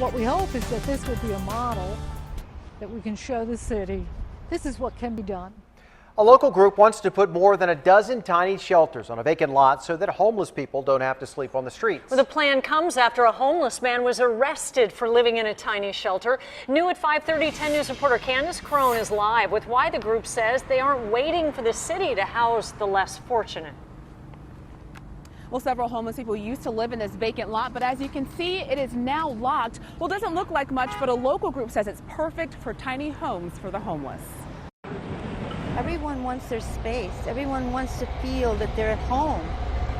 What we hope is that this will be a model that we can show the city. This is what can be done. A local group wants to put more than a dozen tiny shelters on a vacant lot so that homeless people don't have to sleep on the streets. Well, the plan comes after a homeless man was arrested for living in a tiny shelter. New at 5:30, 10 News reporter Candace Crone is live with why the group says they aren't waiting for the city to house the less fortunate. Well, several homeless people used to live in this vacant lot, but as you can see, it is now locked. Well, it doesn't look like much, but a local group says it's perfect for tiny homes for the homeless. Everyone wants their space. Everyone wants to feel that they're at home,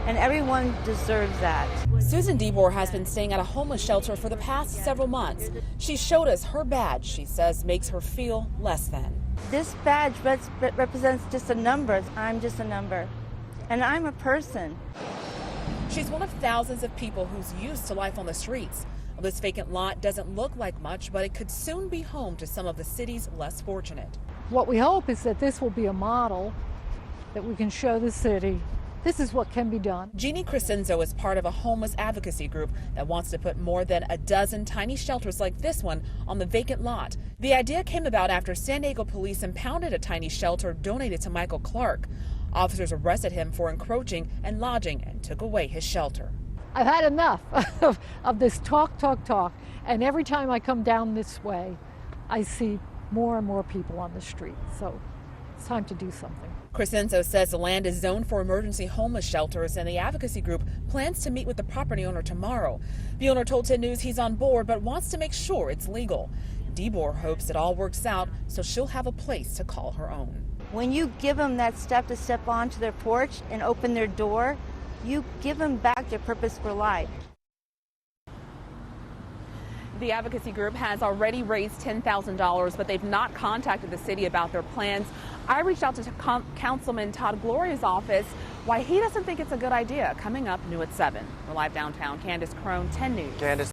and everyone deserves that. Susan DeBoer has been staying at a homeless shelter for the past several months. She showed us her badge she says makes her feel less than. This badge represents just a number. I'm just a number, and I'm a person. She's one of thousands of people who's used to life on the streets. Well, this vacant lot doesn't look like much, but it could soon be home to some of the city's less fortunate. What we hope is that this will be a model that we can show the city. This is what can be done. Jeannie Crescenzo is part of a homeless advocacy group that wants to put more than a dozen tiny shelters like this one on the vacant lot. The idea came about after San Diego police impounded a tiny shelter donated to Michael Clark. Officers arrested him for encroaching and lodging and took away his shelter. I've had enough of this talk. And every time I come down this way, I see more and more people on the street. So it's time to do something. Crescenzo says the land is zoned for emergency homeless shelters, and the advocacy group plans to meet with the property owner tomorrow. The owner told 10 News he's on board, but wants to make sure it's legal. DeBoer hopes it all works out so she'll have a place to call her own. When you give them that step to step onto their porch and open their door, you give them back their purpose for life. The advocacy group has already raised $10,000, but they've not contacted the city about their plans. I reached out to Councilman Todd Gloria's office why he doesn't think it's a good idea. Coming up new at 7. We're live downtown. Candace Crone, 10 News. Candace.